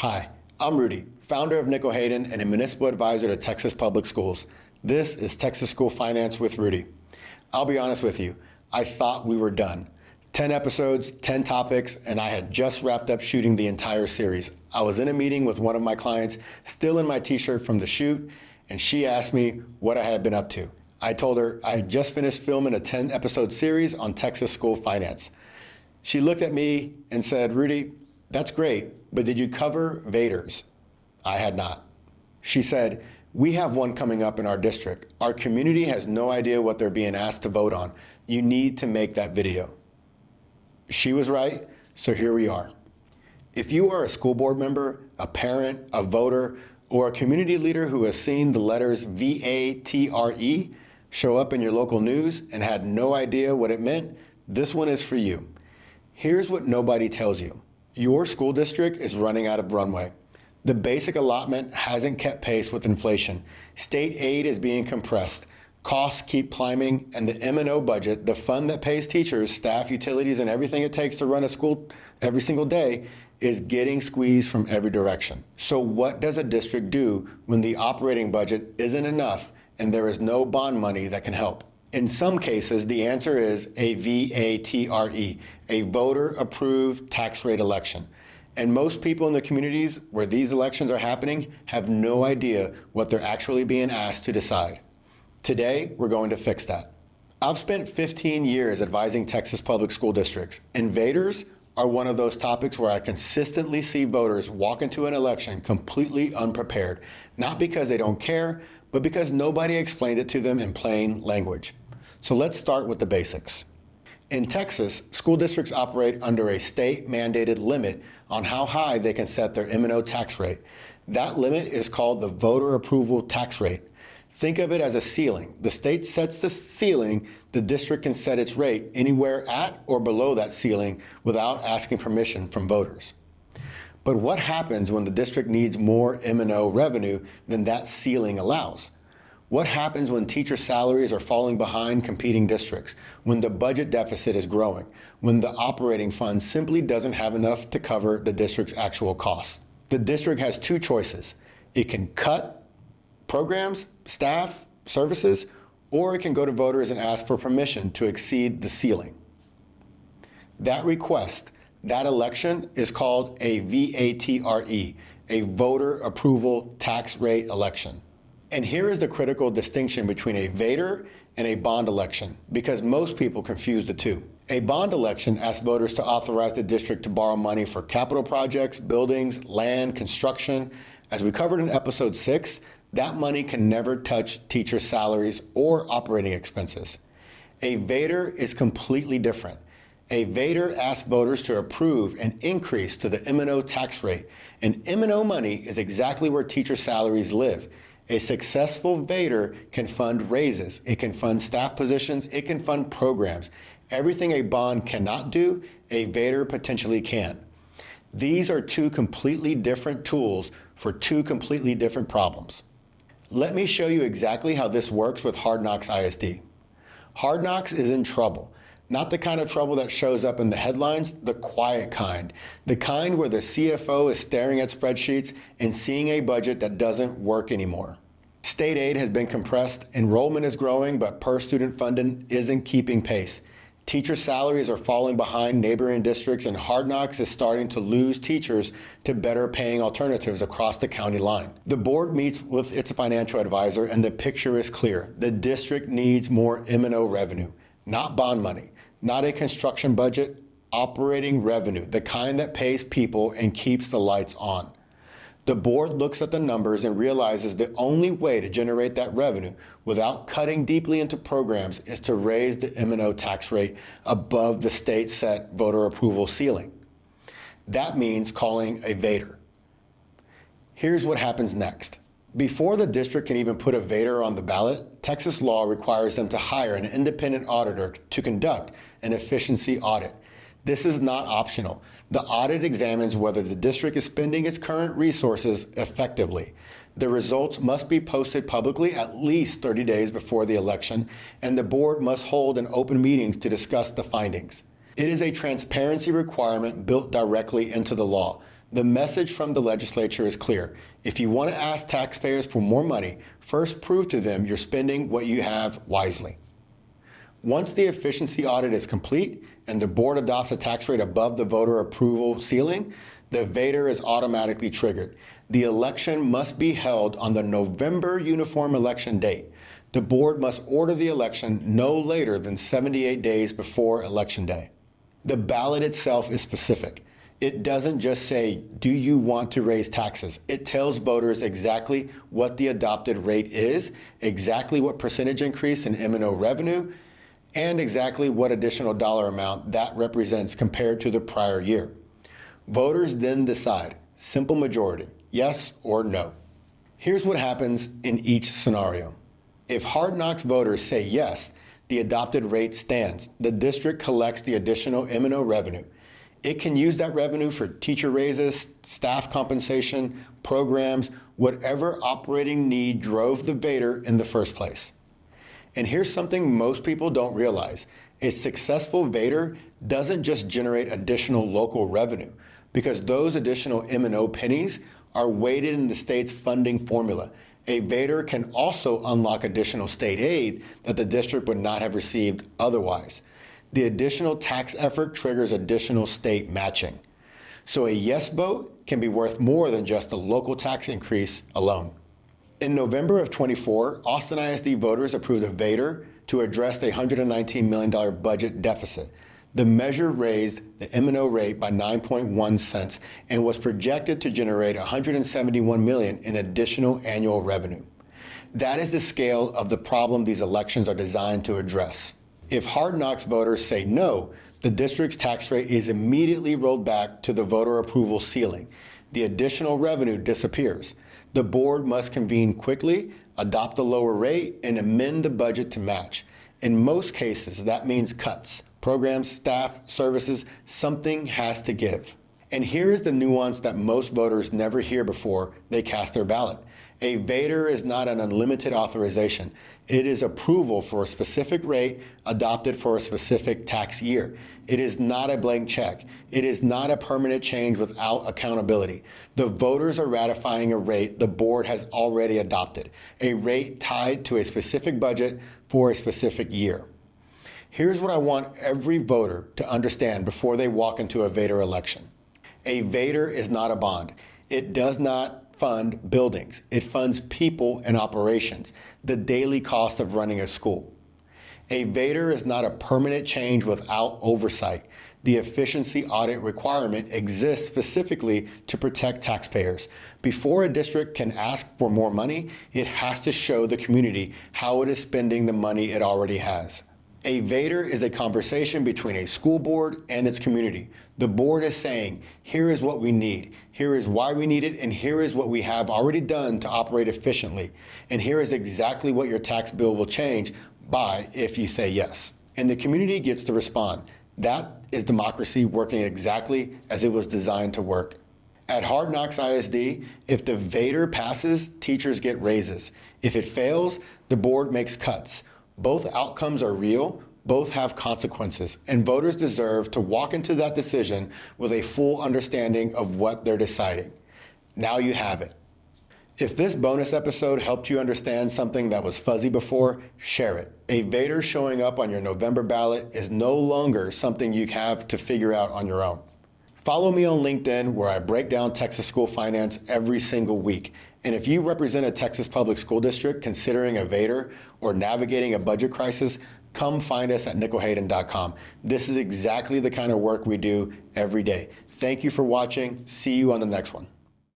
Hi, I'm Rudy, founder of Nickel Hayden and a municipal advisor to Texas Public Schools. This is Texas School Finance with Rudy. I'll be honest with you, I thought we were done. 10 episodes, 10 topics, and I had just wrapped up shooting the entire series. I was in a meeting with one of my clients, still in my t-shirt from the shoot, and she asked me what I had been up to. I told her I had just finished filming a 10-episode series on Texas School Finance. She looked at me and said, Rudy, that's great, but did you cover VATREs? I had not. She said, we have one coming up in our district. Our community has no idea what they're being asked to vote on. You need to make that video. She was right, so here we are. If you are a school board member, a parent, a voter, or a community leader who has seen the letters VATRE show up in your local news and had no idea what it meant, this one is for you. Here's what nobody tells you. Your school district is running out of runway. The basic allotment hasn't kept pace with inflation. State aid is being compressed. Costs keep climbing, and the M&O budget, the fund that pays teachers, staff, utilities, and everything it takes to run a school every single day, is getting squeezed from every direction. So what does a district do when the operating budget isn't enough and there is no bond money that can help? In some cases, the answer is a VATRE, a voter-approved tax rate election. And most people in the communities where these elections are happening have no idea what they're actually being asked to decide. Today, we're going to fix that. I've spent 15 years advising Texas public school districts, and VATREs are one of those topics where I consistently see voters walk into an election completely unprepared, not because they don't care, but because nobody explained it to them in plain language. So let's start with the basics. In Texas, school districts operate under a state-mandated limit on how high they can set their M&O tax rate. That limit is called the voter approval tax rate. Think of it as a ceiling. The state sets the ceiling, the district can set its rate anywhere at or below that ceiling without asking permission from voters. But what happens when the district needs more M&O revenue than that ceiling allows? What happens when teacher salaries are falling behind competing districts, when the budget deficit is growing, when the operating fund simply doesn't have enough to cover the district's actual costs? The district has two choices. It can cut programs, staff, services, or it can go to voters and ask for permission to exceed the ceiling. That request, that election, is called a VATRE, a voter approval tax rate election. And here is the critical distinction between a VATRE and a bond election, because most people confuse the two. A bond election asks voters to authorize the district to borrow money for capital projects, buildings, land, construction. As we covered in episode 6, that money can never touch teacher salaries or operating expenses. A VATRE is completely different. A VATRE asks voters to approve an increase to the M&O tax rate, and M&O money is exactly where teacher salaries live. A successful VATRE can fund raises, it can fund staff positions, it can fund programs. Everything a bond cannot do, a VATRE potentially can. These are two completely different tools for two completely different problems. Let me show you exactly how this works with Knocks ISD. Knocks is in trouble. Not the kind of trouble that shows up in the headlines, the quiet kind. The kind where the CFO is staring at spreadsheets and seeing a budget that doesn't work anymore. State aid has been compressed, enrollment is growing, but per student funding isn't keeping pace. Teacher salaries are falling behind neighboring districts, and Knocks is starting to lose teachers to better paying alternatives across the county line. The board meets with its financial advisor, and the picture is clear. The district needs more M&O revenue, not bond money. Not a construction budget, operating revenue, the kind that pays people and keeps the lights on. The board looks at the numbers and realizes the only way to generate that revenue without cutting deeply into programs is to raise the M&O tax rate above the state set voter approval ceiling. That means calling a VATRE. Here's what happens next. Before the district can even put a VATRE on the ballot, Texas law requires them to hire an independent auditor to conduct an efficiency audit. This is not optional. The audit examines whether the district is spending its current resources effectively. The results must be posted publicly at least 30 days before the election, and the board must hold an open meetings to discuss the findings. It is a transparency requirement built directly into the law. The message from the legislature is clear. If you want to ask taxpayers for more money, first prove to them you're spending what you have wisely. Once the efficiency audit is complete and the board adopts a tax rate above the voter approval ceiling, the VATRE is automatically triggered. The election must be held on the November uniform election date. The board must order the election no later than 78 days before election day. The ballot itself is specific. It doesn't just say, do you want to raise taxes? It tells voters exactly what the adopted rate is, exactly what percentage increase in M&O revenue, and exactly what additional dollar amount that represents compared to the prior year. Voters then decide, simple majority, yes or no. Here's what happens in each scenario. If Hard Knocks voters say yes, the adopted rate stands. The district collects the additional M&O revenue. It can use that revenue for teacher raises, staff compensation, programs, whatever operating need drove the VATRE in the first place. And here's something most people don't realize. A successful VATRE doesn't just generate additional local revenue, because those additional M&O pennies are weighted in the state's funding formula. A VATRE can also unlock additional state aid that the district would not have received otherwise. The additional tax effort triggers additional state matching. So a yes vote can be worth more than just a local tax increase alone. In November of 24, Austin ISD voters approved a VATRE to address the $119 million budget deficit. The measure raised the M&O rate by 9.1 cents and was projected to generate $171 million in additional annual revenue. That is the scale of the problem these elections are designed to address. If Hard Knocks voters say no, the district's tax rate is immediately rolled back to the voter approval ceiling. The additional revenue disappears. The board must convene quickly, adopt a lower rate, and amend the budget to match. In most cases, that means cuts. Programs, staff, services, something has to give. And here's the nuance that most voters never hear before they cast their ballot. A VATRE is not an unlimited authorization. It is approval for a specific rate adopted for a specific tax year. It is not a blank check. It is not a permanent change without accountability. The voters are ratifying a rate the board has already adopted, a rate tied to a specific budget for a specific year. Here's what I want every voter to understand before they walk into a VATRE election. A VATRE is not a bond. It does not fund buildings. It funds people and operations, the daily cost of running a school. A VATRE is not a permanent change without oversight. The efficiency audit requirement exists specifically to protect taxpayers. Before a district can ask for more money, it has to show the community how it is spending the money it already has. A VATRE is a conversation between a school board and its community. The board is saying, here is what we need, here is why we need it, and here is what we have already done to operate efficiently. And here is exactly what your tax bill will change by if you say yes. And the community gets to respond. That is democracy working exactly as it was designed to work. At Hard Knocks ISD, if the VATRE passes, teachers get raises. If it fails, the board makes cuts. Both outcomes are real, both have consequences, and voters deserve to walk into that decision with a full understanding of what they're deciding. Now you have it. If this bonus episode helped you understand something that was fuzzy before, share it. A VATRE showing up on your November ballot is no longer something you have to figure out on your own. Follow me on LinkedIn, where I break down Texas school finance every single week. And if you represent a Texas public school district considering a VATRE or navigating a budget crisis, come find us at nickelhayden.com. This is exactly the kind of work we do every day. Thank you for watching. See you on the next one.